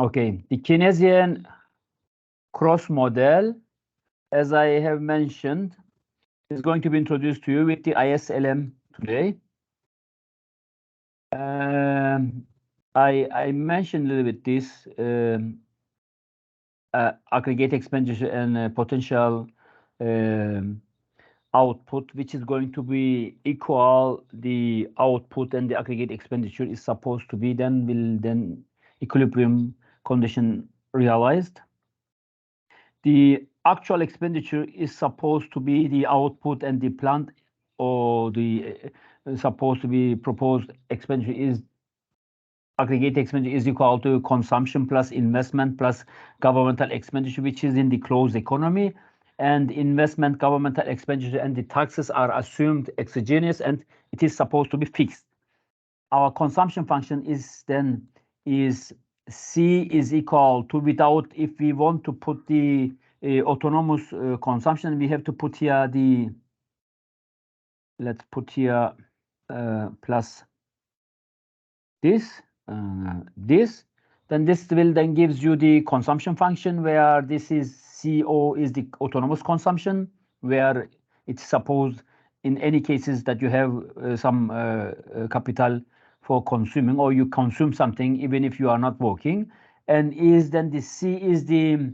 Okay, the Keynesian cross model, as I have mentioned, is going to be introduced to you with the ISLM today. I mentioned a little bit this aggregate expenditure and potential output, which is going to be equal the output and the aggregate expenditure is supposed to be, then equilibrium condition realized. The actual expenditure is supposed to be the output, and the plant or the supposed to be proposed expenditure is aggregate expenditure is equal to consumption plus investment plus governmental expenditure, which is in the closed economy. And investment, governmental expenditure, and the taxes are assumed exogenous, and it is supposed to be fixed. Our consumption function is then C is equal to, without, if we want to put the autonomous consumption, we have to put here the, let's put here plus this, then this will then gives you the consumption function, where this is CO is the autonomous consumption, where it's supposed in any cases that you have some capital for consuming, or you consume something even if you are not working, and is then the C is the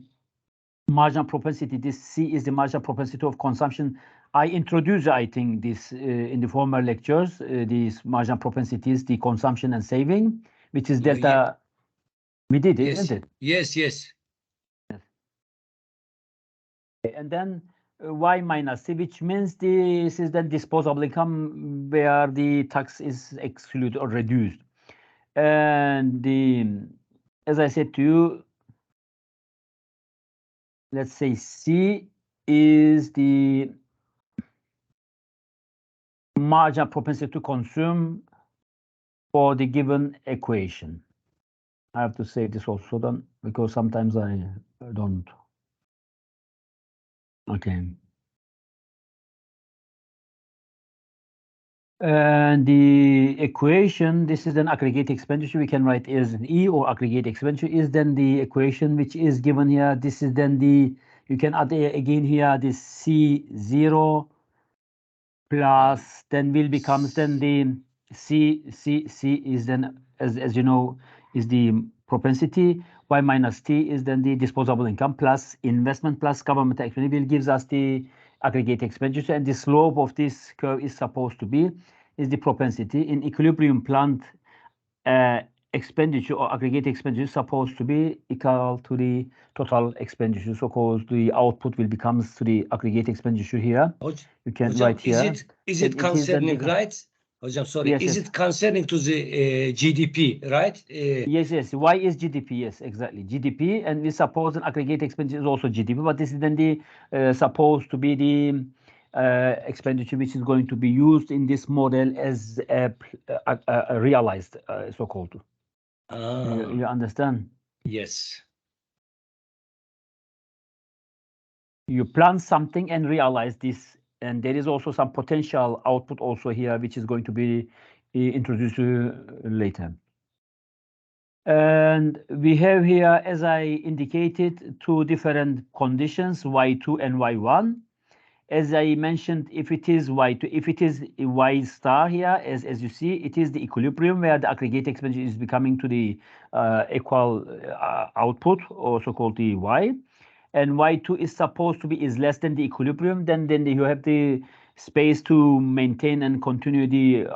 marginal propensity. This C is the marginal propensity of consumption. I introduced, I think, this in the former lectures, these marginal propensities, the consumption and saving, which is delta. Yeah. We did it, Yes. isn't it? Yes, yes. And then Y minus C, which means this is then disposable income, where the tax is excluded or reduced. And as I said to you, let's say C is the marginal propensity to consume for the given equation. I have to say this also then, because sometimes I don't. Okay. And the equation, this is an aggregate expenditure. We can write as an E, or aggregate expenditure is then the equation which is given here. This is then the, you can add again here this C0 plus, then will becomes then the C is then, as you know, is the propensity. Y minus T is then the disposable income plus investment plus government expenditure, will gives us the aggregate expenditure, and the slope of this curve is supposed to be is the propensity. In equilibrium plant expenditure or aggregate expenditure is supposed to be equal to the total expenditure. So called the output will becomes to the aggregate expenditure here. You can write here. Is it concerning, right? Hocam, sorry. Yes, is yes. it concerning to the GDP, right? Yes, yes. Y is GDP. Yes, exactly. GDP, and we suppose an aggregate expenditure is also GDP, but this is then the supposed to be the expenditure which is going to be used in this model as a realized, so-called. You understand? Yes. You plan something and realize this, and there is also some potential output also here, which is going to be introduced later. And we have here, as I indicated, two different conditions, Y2 and Y1. As I mentioned, if it is Y2, if it is Y star here, as you see, it is the equilibrium where the aggregate expenditure is becoming to the equal output, also called the Y. And Y2 is supposed to be is less than the equilibrium, then you have the space to maintain and continue the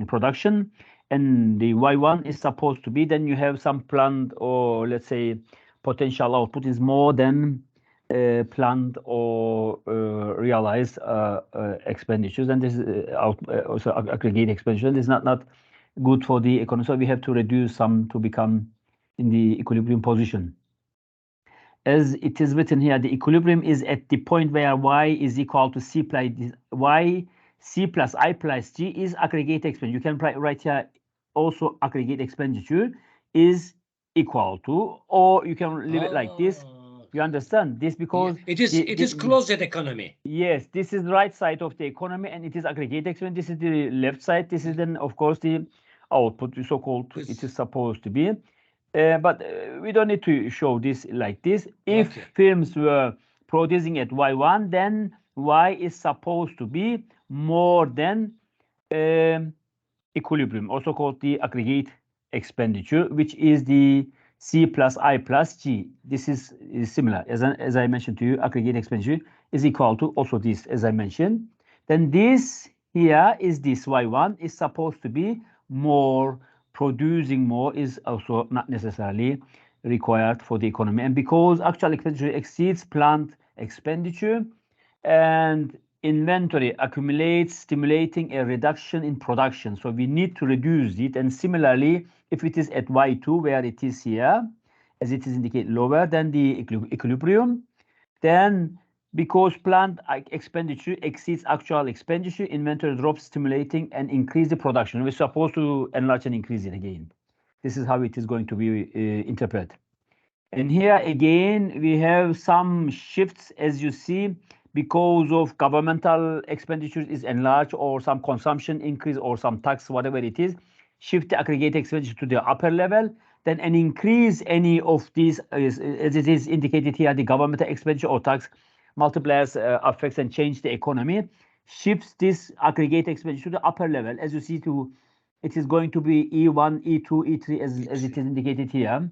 production. And the Y1 is supposed to be, then you have some planned, or let's say potential output is more than planned or realized expenditures, and this is also aggregate expenditure. This is not good for the economy, so we have to reduce some to become in the equilibrium position. As it is written here, the equilibrium is at the point where Y is equal to C plus Y, C plus I plus G is aggregate expenditure. You can write here also aggregate expenditure is equal to, or you can leave it like this. You understand this, because it is closed economy. Yes, this is the right side of the economy, and it is aggregate expenditure. This is the left side. This is then, of course, the output, so-called. It is supposed to be. But we don't need to show this like this. If Okay. firms were producing at Y1, then Y is supposed to be more than um, equilibrium, also called the aggregate expenditure, which is the C plus I plus G. This is similar. As I mentioned to you, aggregate expenditure is equal to also this, as I mentioned. Then this here is this Y1 is supposed to be more. Producing more is also not necessarily required for the economy. And because actual expenditure exceeds planned expenditure, and inventory accumulates, stimulating a reduction in production. So we need to reduce it. And similarly, if it is at Y2, where it is here, as it is indicated lower than the equilibrium, then because planned expenditure exceeds actual expenditure, inventory drops, stimulating and increase the production. We're supposed to enlarge and increase it again. This is how it is going to be interpreted. And here again, we have some shifts, as you see, because of governmental expenditures is enlarged or some consumption increase or some tax, whatever it is, shift the aggregate expenditure to the upper level, then an increase any of these, as it is indicated here, the governmental expenditure or tax multipliers affects and change the economy, shifts this aggregate expenditure to the upper level. As you see, it is going to be E1, E2, E3, as it is indicated here.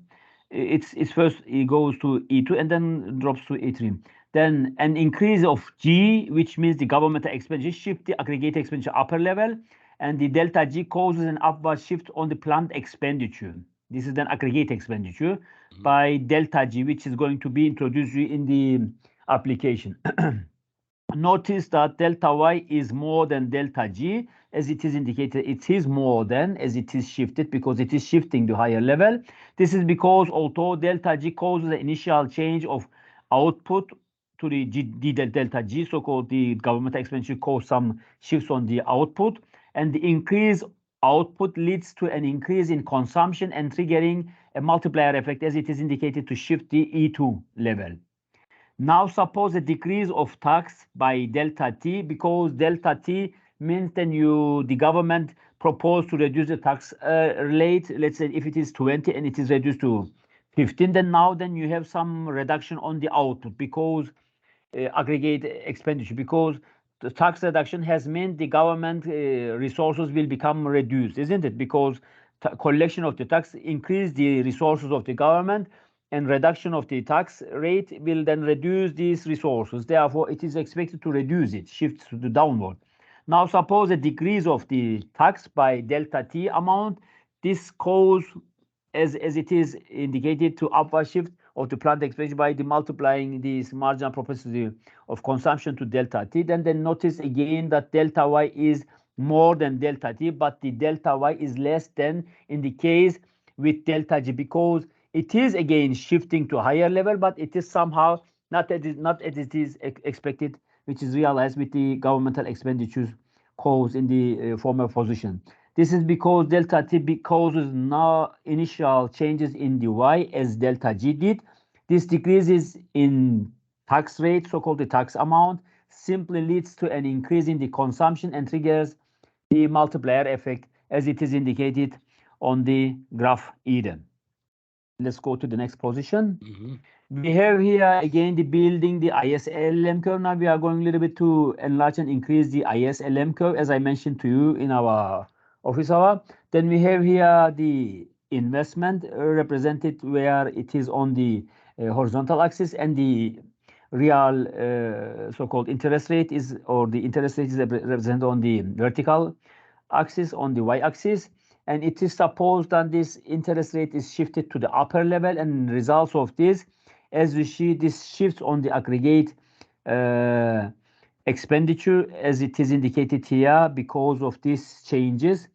It's first it goes to E2 and then drops to E3. Then an increase of G, which means the governmental expenditure, shift the aggregate expenditure upper level, and the delta G causes an upward shift on the planned expenditure. This is then aggregate expenditure by delta G, which is going to be introduced in the application. Notice that delta Y is more than delta G, as it is indicated. It is more than, as it is shifted, because it is shifting to higher level. This is because although delta G causes the initial change of output to the delta G, so-called the government expenditure caused some shifts on the output, and the increased output leads to an increase in consumption and triggering a multiplier effect, as it is indicated, to shift the E2 level. Now suppose a decrease of tax by delta T, because delta T means then the government proposed to reduce the tax rate. Let's say if it is 20 and it is reduced to 15, then you have some reduction on the output because aggregate expenditure, because the tax reduction has meant the government resources will become reduced, isn't it? Because collection of the tax increase the resources of the government, and reduction of the tax rate will then reduce these resources. Therefore, it is expected to reduce it, shift to the downward. Now, suppose a decrease of the tax by delta T amount, this cause, as it is indicated, to upward shift of the planned expenditure by the multiplying this marginal propensity of consumption to delta T. Then notice again that delta Y is more than delta T, but the delta Y is less than in the case with delta G, because it is again shifting to a higher level, but it is somehow not as it is expected, which is realized with the governmental expenditures caused in the former position. This is because delta T causes no initial changes in the Y as delta G did. This decreases in tax rate, so-called the tax amount, simply leads to an increase in the consumption and triggers the multiplier effect, as it is indicated on the graph either. Let's go to the next position. We have here again the building the ISLM curve. Now we are going a little bit to enlarge and increase the ISLM curve, as I mentioned to you in our office hour. Then we have here the investment represented where it is on the horizontal axis, and the real so-called interest rate is, or the interest rate is represented on the vertical axis, on the y-axis. And it is supposed that this interest rate is shifted to the upper level, and results of this, as we see, this shifts on the aggregate expenditure, as it is indicated here, because of these changes,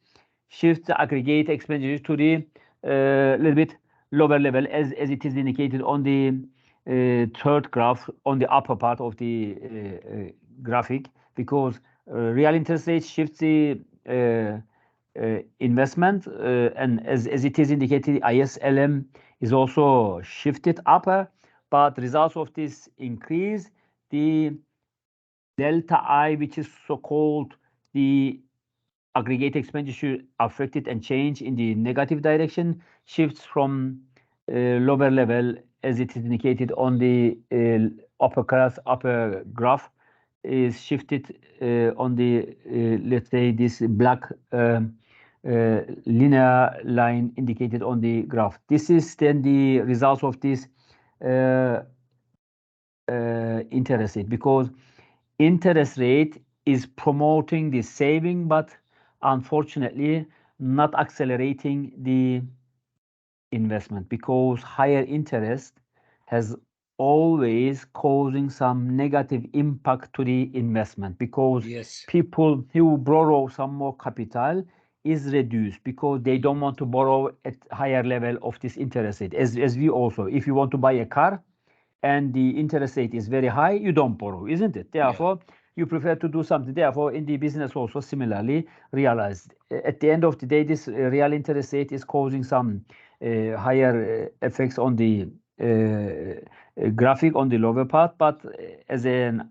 shift the aggregate expenditure to the little bit lower level, as it is indicated on the third graph on the upper part of the graphic, because real interest rate shifts the investment, and as it is indicated, ISLM is also shifted upper, but results of this increase, the delta I, which is so-called the aggregate expenditure affected and changed in the negative direction, shifts from lower level, as it is indicated on the upper graph, is shifted on the let's say this black linear line indicated on the graph. This is then the results of this interest rate, because interest rate is promoting the saving, but unfortunately not accelerating the investment, because higher interest has always causing some negative impact to the investment, because Yes. people who borrow some more capital is reduced because they don't want to borrow at higher level of this interest rate. As we also, if you want to buy a car and the interest rate is very high, you don't borrow, isn't it? Therefore, you prefer to do something. Therefore, in the business also similarly realized. At the end of the day, this real interest rate is causing some higher effects on the graphic on the lower part, but as an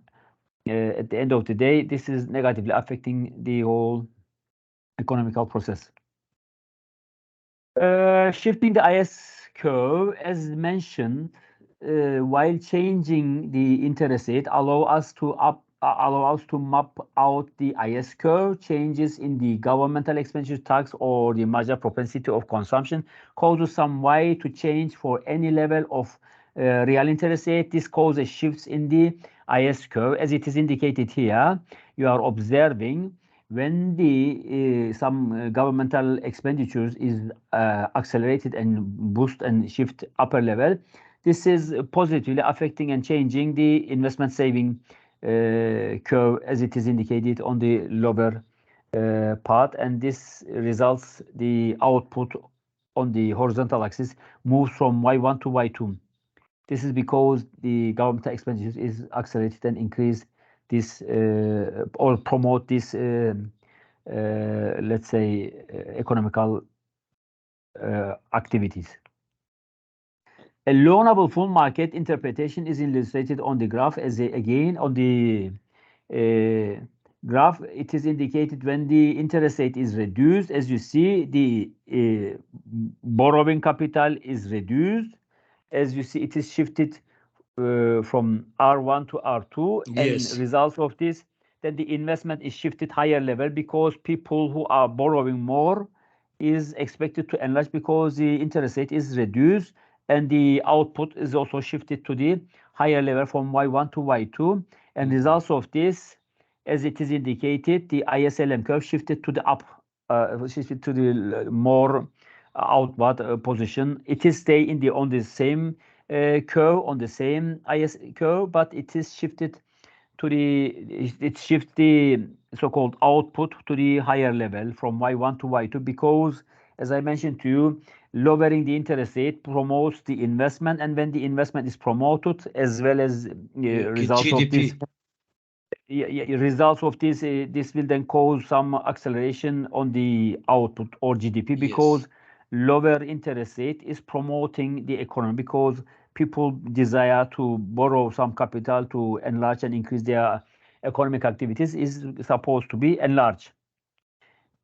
at the end of the day, this is negatively affecting the whole economical process. Shifting the IS curve, as mentioned, while changing the interest rate, allow us to map out the IS curve. Changes in the governmental expenditure tax or the marginal propensity of consumption causes some Y to change for any level of real interest rate. This causes shifts in the IS curve, as it is indicated here. You are observing when the some governmental expenditures is accelerated and boost and shift upper level, this is positively affecting and changing the investment saving curve, as it is indicated on the lower part, and this results the output on the horizontal axis moves from Y1 to Y2. This is because the governmental expenditures is accelerated and increase this or promote this, let's say, economical activities. A loanable fund market interpretation is illustrated on the graph as again on the graph. It is indicated when the interest rate is reduced. As you see, the borrowing capital is reduced. As you see, it is shifted from R1 to R2, and Yes. results of this, then the investment is shifted higher level, because people who are borrowing more is expected to enlarge because the interest rate is reduced, and the output is also shifted to the higher level from Y1 to Y2, and results of this, as it is indicated, the ISLM curve shifted to the up, shifted to the more outward position. It is stay in the on the same curve, on the same IS curve, but it is shifted to the, it shifts the so-called output to the higher level from Y1 to Y2, because, as I mentioned to you, lowering the interest rate promotes the investment, and when the investment is promoted, as well as results of this, results of this, this will then cause some acceleration on the output or GDP, because lower interest rate is promoting the economy, because people desire to borrow some capital to enlarge and increase their economic activities is supposed to be enlarged.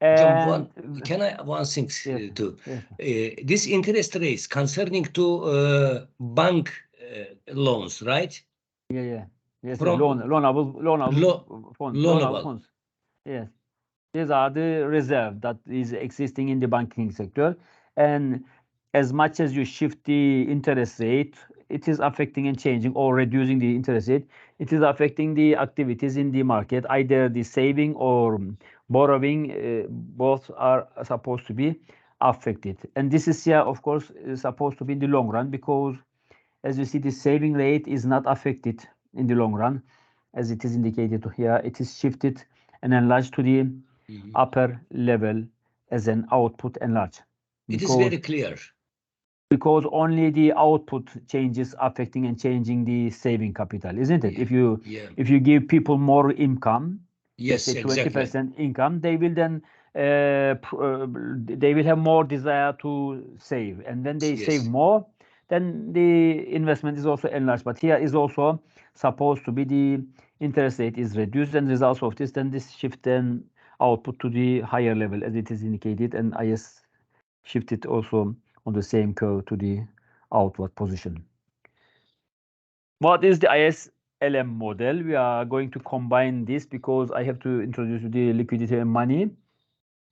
And Can I one thing yes, too? yes. This interest rates concerning to bank loans, right? Yes, From loanable loanable. funds. Yes. These are the reserve that is existing in the banking sector. And as much as you shift the interest rate, it is affecting and changing or reducing the interest rate. It is affecting the activities in the market, either the saving or borrowing. Both are supposed to be affected. And this is here, of course, is supposed to be in the long run, because as you see, the saving rate is not affected in the long run, as it is indicated here. It is shifted and enlarged to the upper level as an output enlarge. It is very clear. Because only the output changes affecting and changing the saving capital, isn't it? If you give people more income, let's say 20% income, they will then they will have more desire to save, and when they save more, then the investment is also enlarged. But here is also supposed to be the interest rate is reduced, and results of this, then this shift then output to the higher level, as it is indicated, and IS shifted also on the same curve to the outward position. What is the ISLM model? We are going to combine this because I have to introduce the liquidity and money.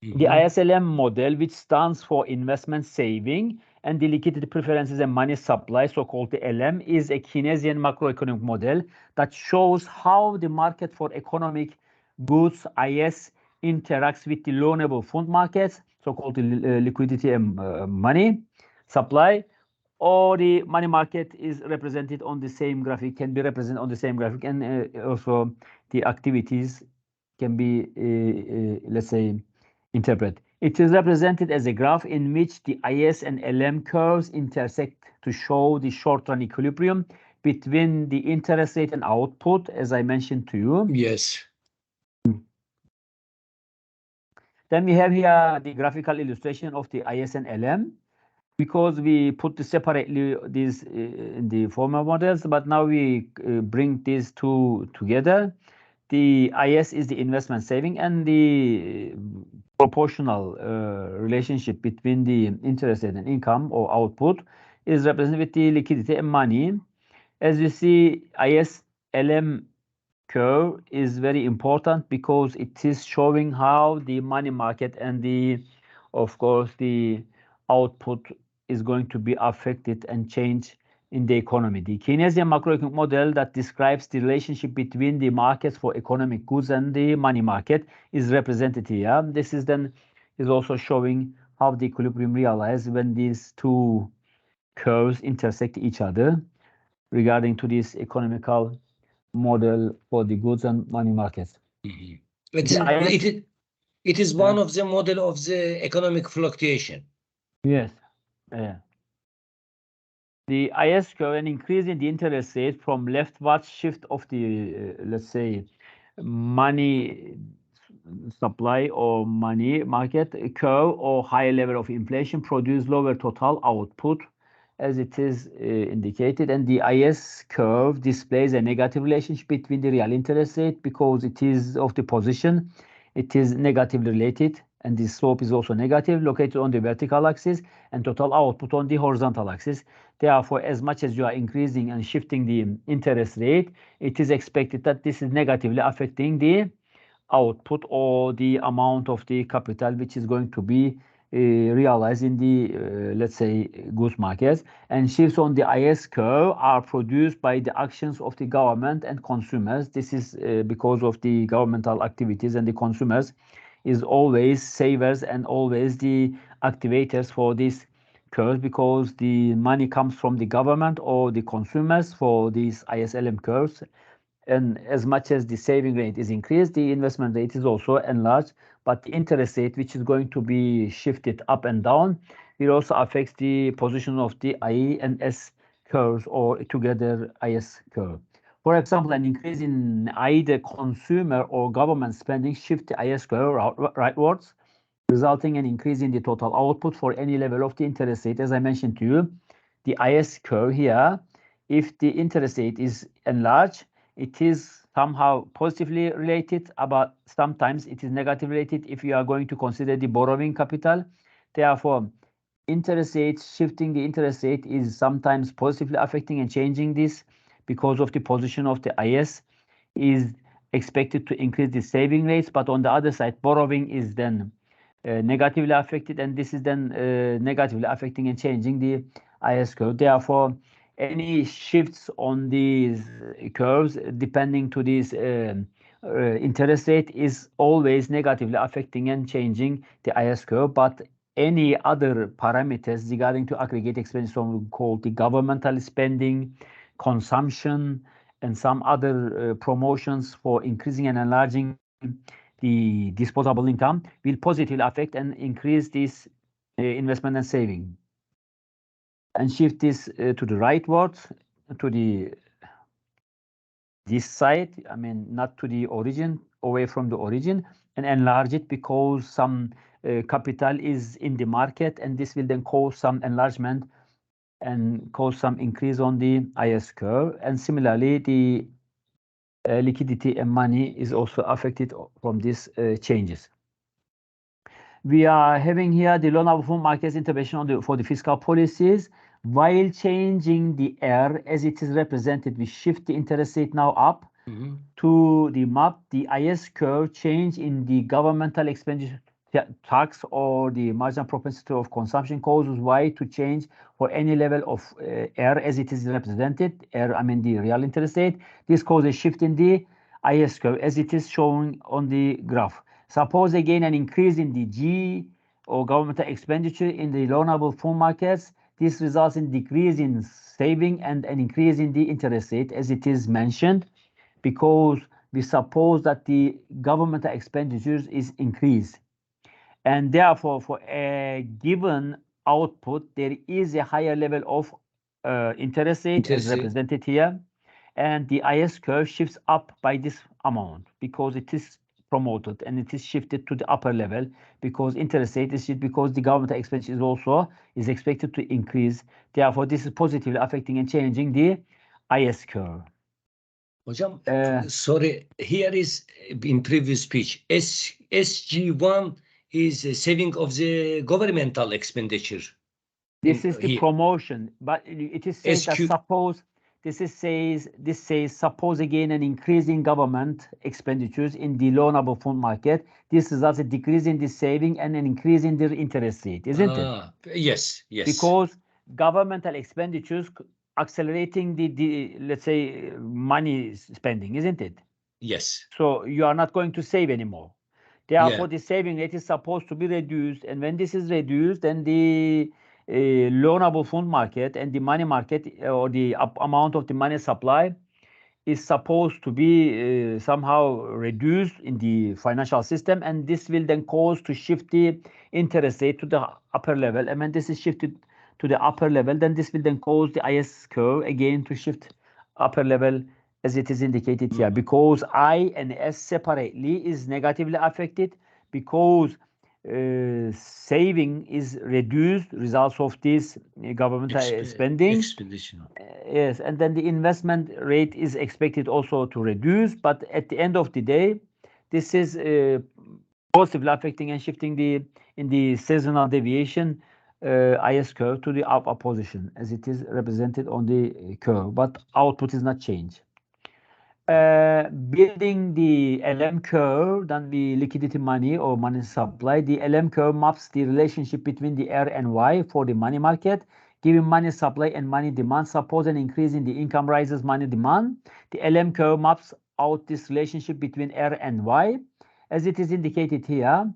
The ISLM model, which stands for investment saving and the liquidity preferences and money supply, so-called the LM, is a Keynesian macroeconomic model that shows how the market for economic goods, IS, interacts with the loanable fund markets, so-called the liquidity and money supply, or the money market is represented on the same graphic, can be represented on the same graphic, and also the activities can be, let's say, interpret. It is represented as a graph in which the IS and LM curves intersect to show the short-run equilibrium between the interest rate and output, as I mentioned to you. Yes. Then we have here the graphical illustration of the IS and LM, because we put separately these in the former models, but now we bring these two together. The IS is the investment saving, and the proportional relationship between the interest rate and income or output is represented with the liquidity and money. As you see, ISLM curve is very important because it is showing how the money market and of course, the output is going to be affected and change in the economy. The Keynesian macroeconomic model that describes the relationship between the markets for economic goods and the money market is represented here. This is also showing how the equilibrium realized when these two curves intersect each other regarding to this economical model for the goods and money markets. It is one of the model of the economic fluctuation. Yes. The IS curve, an increase in the interest rate from leftward shift of the, let's say, money supply or money market curve or higher level of inflation produce lower total output, as it is indicated. And the IS curve displays a negative relationship between the real interest rate because it is of the position. It is negatively related, and the slope is also negative, located on the vertical axis, and total output on the horizontal axis. Therefore, as much as you are increasing and shifting the interest rate, it is expected that this is negatively affecting the output or the amount of the capital which is going to be realized in the, let's say, goods markets. And shifts on the IS curve are produced by the actions of the government and consumers. This is because of the governmental activities, and the consumers is always savers and always the activators for these curves, because the money comes from the government or the consumers for these ISLM curves. And as much as the saving rate is increased, the investment rate is also enlarged. But the interest rate, which is going to be shifted up and down, it also affects the position of the IE and S curves, or together IS curve. For example, an increase in either consumer or government spending shift the IS curve rightwards, resulting in an increase in the total output for any level of the interest rate. As I mentioned to you, the IS curve here, if the interest rate is enlarged, it is somehow positively related, but sometimes it is negatively related if you are going to consider the borrowing capital. Therefore, interest rate, shifting the interest rate is sometimes positively affecting and changing this, because of the position of the IS is expected to increase the saving rates, but on the other side, borrowing is then negatively affected, and this is then negatively affecting and changing the IS curve. Therefore, any shifts on these curves depending to this interest rate is always negatively affecting and changing the IS curve. But any other parameters regarding to aggregate expenditure, called the governmental spending, consumption, and some other promotions for increasing and enlarging the disposable income, will positively affect and increase this investment and saving. And shift this to the rightwards, to this side, I mean, not to the origin, away from the origin, and enlarge it because some capital is in the market, and this will then cause some enlargement and cause some increase on the IS curve. And similarly, the liquidity and money is also affected from these changes. We are having here the loan of markets intervention for the fiscal policies. while changing the R as it is represented, we shift the interest rate now up to the map, the IS curve change in the governmental expenditure tax or the marginal propensity of consumption causes Y to change for any level of R as it is represented, R, I mean the real interest rate. This causes a shift in the IS curve as it is shown on the graph. Suppose again an increase in the G or governmental expenditure in the loanable fund markets. This results in decrease in saving and an increase in the interest rate as it is mentioned, because we suppose that the governmental expenditures is increased. And therefore, for a given output, there is a higher level of interest rate as represented here. And the IS curve shifts up by this amount because it is promoted and it is shifted to the upper level because interest rate is because the government expenditure is also is expected to increase. Therefore, this is positively affecting and changing the IS curve. Hocam, sorry, here is in previous speech, SG1 is saving of the governmental expenditure. This is the promotion, but it is said that suppose this says suppose again an increase in government expenditures in the loanable fund market. This results a decrease in the saving and an increase in the interest rate, isn't it? Yes, yes. Because governmental expenditures accelerating the let's say money spending, isn't it? Yes. So you are not going to save anymore. Therefore, the saving rate is supposed to be reduced, and when this is reduced, then the loanable fund market and the money market or the amount of the money supply is supposed to be somehow reduced in the financial system, and this will then cause to shift the interest rate to the upper level. And when this is shifted to the upper level, then this will then cause the IS curve again to shift upper level as it is indicated here, because I and S separately is negatively affected because saving is reduced, results of this government spending. Yes, and then the investment rate is expected also to reduce, but at the end of the day, this is positively affecting and shifting in the seasonal deviation IS curve to the up position as it is represented on the curve, but output is not changed. Building the LM curve, then the liquidity money or money supply. The LM curve maps the relationship between the R and Y for the money market, giving money supply and money demand. Suppose an increase in the income rises money demand. The LM curve maps out this relationship between R and Y. As it is indicated here,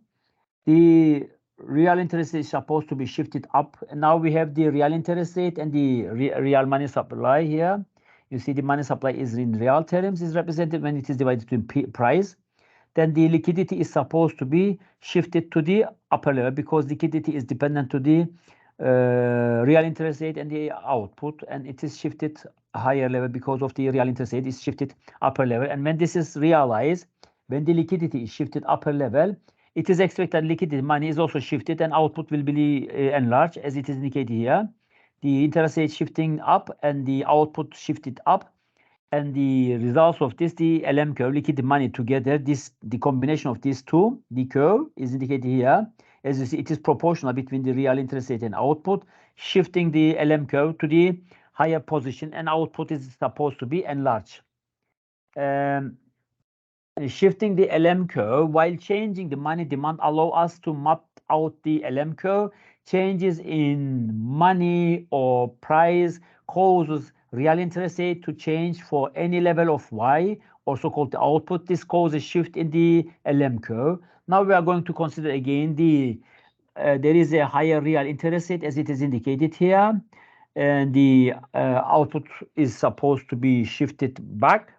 the real interest rate is supposed to be shifted up. And now we have the real interest rate and the real money supply here. You see the money supply is in real terms is represented when it is divided into price. Then the liquidity is supposed to be shifted to the upper level because liquidity is dependent to the real interest rate and the output, and it is shifted higher level because of the real interest rate is shifted upper level. And when this is realized, when the liquidity is shifted upper level, it is expected liquidity money is also shifted and output will be enlarged as it is indicated here. The interest rate shifting up and the output shifted up, and the results of this, the LM curve, liquidity money together, the combination of these two, the curve is indicated here. As you see, it is proportional between the real interest rate and output, shifting the LM curve to the higher position, and output is supposed to be enlarged. Shifting the LM curve while changing the money demand allow us to map out the LM curve. Changes in money or price causes real interest rate to change for any level of Y, also called the output. This causes a shift in the LM curve. Now we are going to consider again there is a higher real interest rate as it is indicated here, and the output is supposed to be shifted back.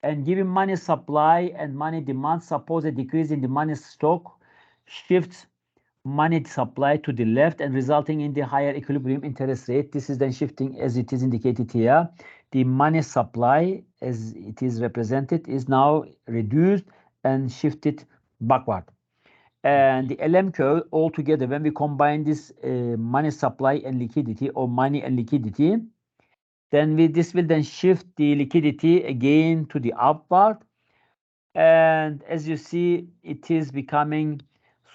And given money supply and money demand, suppose a decrease in the money stock shifts money supply to the left and resulting in the higher equilibrium interest rate. This is then shifting as it is indicated here. The money supply as it is represented is now reduced and shifted backward. And the LM curve altogether, when we combine this money supply and liquidity or money and liquidity, then this will then shift the liquidity again to the upward. And as you see, it is becoming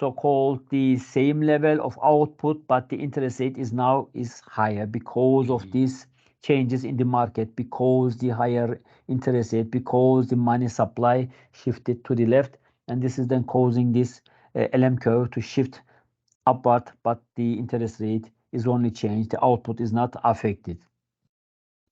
so-called the same level of output, but the interest rate is now higher because of these changes in the market, because the higher interest rate, because the money supply shifted to the left, and this is then causing this LM curve to shift upward, but the interest rate is only changed. The output is not affected.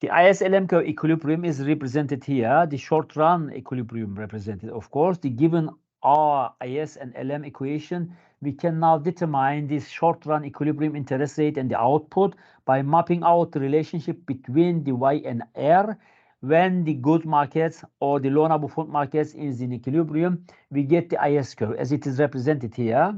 The IS-LM curve equilibrium is represented here. The short-run equilibrium represented, of course. The given our IS and LM equation, we can now determine this short-run equilibrium interest rate and the output by mapping out the relationship between the Y and R. When the good markets or the loanable fund markets is in equilibrium, we get the IS curve as it is represented here.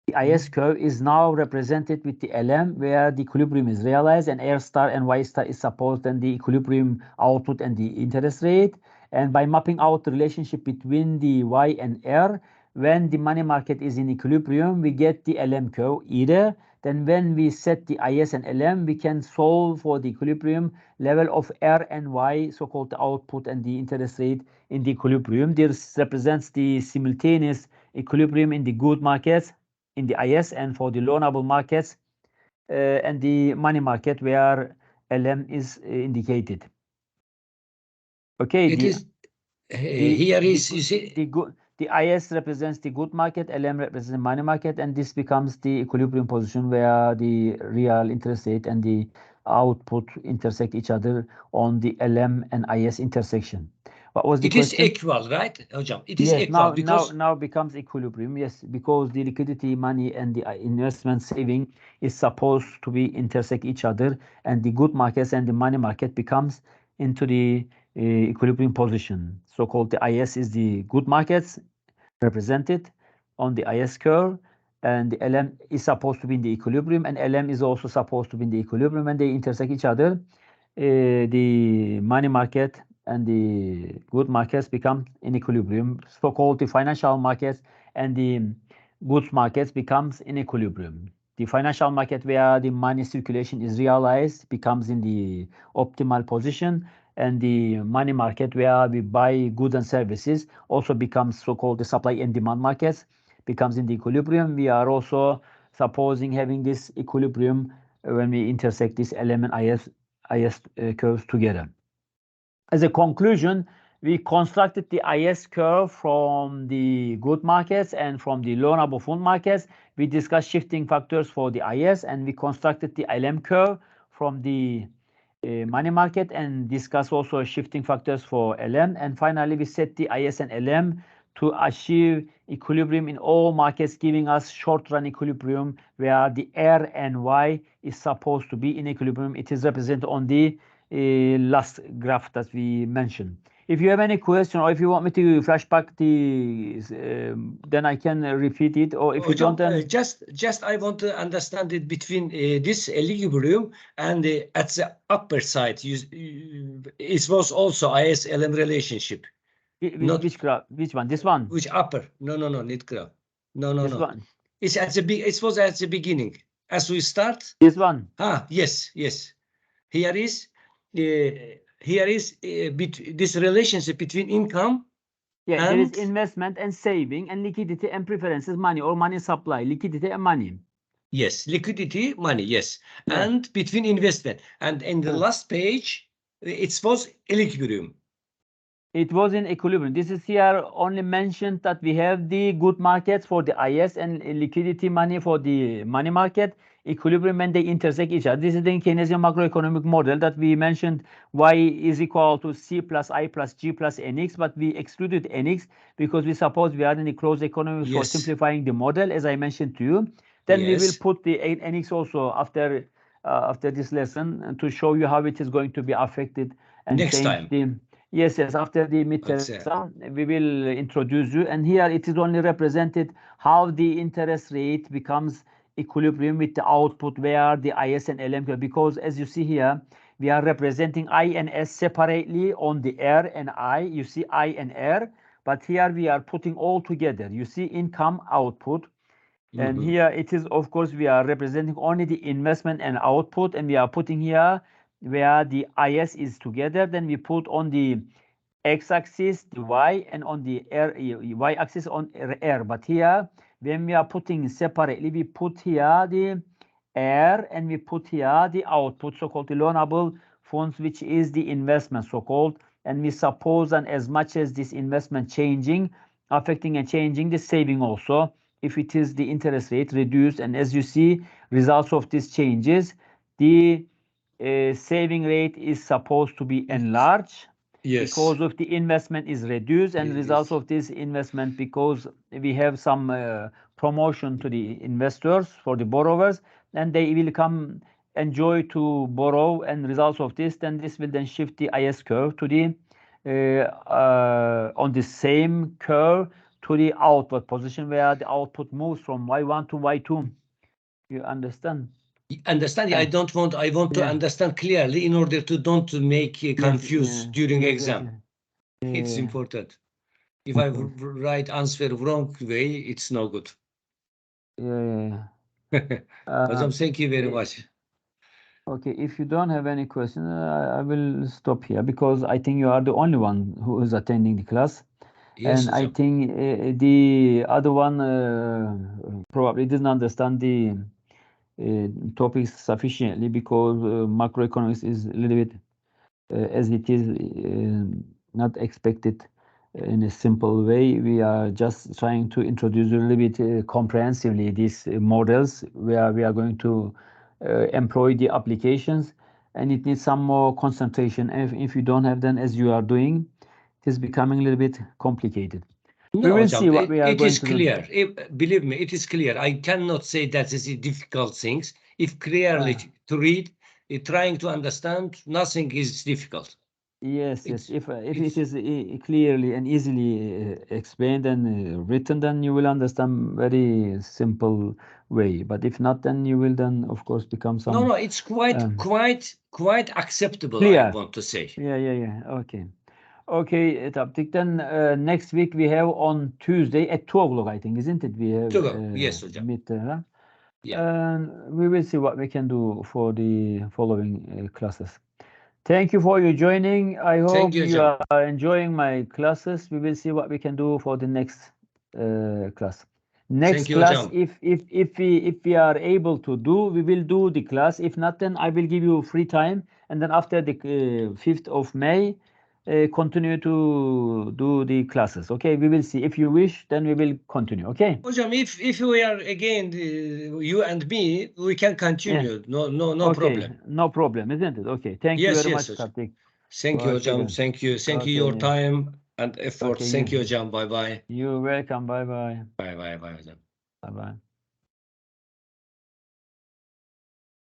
The IS curve is now represented with the LM where the equilibrium is realized and R star and Y star is supposed and the equilibrium output and the interest rate. And by mapping out the relationship between the Y and R, when the money market is in equilibrium, we get the LM curve either. Then when we set the IS and LM, we can solve for the equilibrium level of R and Y, so-called the output and the interest rate in the equilibrium. This represents the simultaneous equilibrium in the good markets in the IS and for the loanable markets and the money market where LM is indicated. Okay, here is you see the IS represents the good market, LM represents the money market, and this becomes the equilibrium position where the real interest rate and the output intersect each other on the LM and IS intersection. What was the question? It is equal, right, Hocam? It is yes, equal because now becomes equilibrium. Yes, because the liquidity, money, and the investment saving is supposed to be intersect each other, and the good markets and the money market becomes into the equilibrium position. So-called the IS is the good markets represented on the IS curve, and the LM is supposed to be in the equilibrium, and LM is also supposed to be in the equilibrium. When they intersect each other, the money market and the good markets become in equilibrium. So-called the financial markets and the goods markets becomes in equilibrium. The financial market where the money circulation is realized becomes in the optimal position, and the money market where we buy goods and services also becomes so-called the supply and demand markets becomes in the equilibrium. We are also supposing having this equilibrium when we intersect this LM and IS curves together. As a conclusion, we constructed the IS curve from the good markets and from the loanable fund markets. We discussed shifting factors for the IS, and we constructed the LM curve from the money market and discuss also shifting factors for LM. And finally, we set the IS and LM to achieve equilibrium in all markets, giving us short-run equilibrium where the R and Y is supposed to be in equilibrium. It is represented on the last graph that we mentioned. If you have any question or if you want me to flash back the, then I can repeat it. Or if you don't, then just I want to understand it between this equilibrium and at the upper side. It was also IS-LM relationship. Which graph? Which one? This one? Which upper? No, not graph. No. This one. It's at the it was at the beginning. As we start. This one. Yes. Here is this relationship between income. Yeah, there is investment and saving and liquidity and preferences, money or money supply, liquidity and money. Yes, liquidity, money, yes. Yeah. And between investment. And in the last page, it was equilibrium. It was in equilibrium. This is here only mentioned that we have the good markets for the IS and liquidity money for the money market, equilibrium when they intersect each other. This is the Keynesian macroeconomic model that we mentioned Y is equal to C plus I plus G plus NX, but we excluded NX because we suppose we are in a closed economy for simplifying the model, as I mentioned to you. Then we will put the NX also after this lesson to show you how it is going to be affected and next time. Yes, after the midterm, we will introduce you. And here it is only represented how the interest rate becomes equilibrium with the output where the IS and LM, because as you see here, we are representing I and S separately on the R and I. You see I and R, but here we are putting all together. You see income, output. And here it is, of course, we are representing only the investment and output, and we are putting here where the IS is together. Then we put on the x-axis the y, and on the y-axis on r. But here, when we are putting separately, we put here the R and we put here the output, so-called the loanable funds, which is the investment, so-called. And we suppose that as much as this investment changing, affecting and changing the saving also, if it is the interest rate reduced, and as you see, results of these changes, the saving rate is supposed to be enlarged. Yes. Because of the investment is reduced, and Yes. results of this investment, because we have some promotion to the investors for the borrowers, and they will come enjoy to borrow, and results of this, then this will then shift the IS curve to the on the same curve to the outward position, where the output moves from Y1 to Y2. You understand? Understand? I want to understand clearly in order to don't make confused during exam. It's important. If I write answer wrong way, it's no good. Hocam, thank you very much. Okay, if you don't have any questions, I will stop here, because I think you are the only one who is attending the class. Yes, and I hocam. think the other one probably didn't understand the topics sufficiently, because macroeconomics is a little bit as it is not expected in a simple way. We are just trying to introduce a little bit comprehensively these models, where we are going to employ the applications, and it needs some more concentration. If you don't have them as you are doing, it is becoming a little bit complicated. No, we will hocam, see what we are it going is to clear. do. Believe me, it is clear. I cannot say that is difficult things. If clearly to read, trying to understand, nothing is difficult. Yes. If it is clearly and easily explained and written, then you will understand very simple way. But if not, then you will then of course become some. No, it's quite acceptable. Clear. I want to say. Yeah. Okay, Taptik. Then next week we have on Tuesday at 2 o'clock, I think, isn't it? We have Yes, hocam. meet. Yeah. And we will see what we can do for the following classes. Thank you for your joining. I hope you are enjoying my classes. We will see what we can do for the next class. Next class, if we are able to do, we will do the class. If not, then I will give you free time, and then after the 5th of May, continue to do the classes. Okay, we will see. If you wish, then we will continue. Okay. Hocam, if we are again you and me, we can continue. No problem. No problem, isn't it? Okay. Thank you very much, Taptik. Thank you, hocam. Thank you your time and effort. Thank you, hocam. Bye bye. You're welcome. Bye bye. Bye hocam. Bye bye.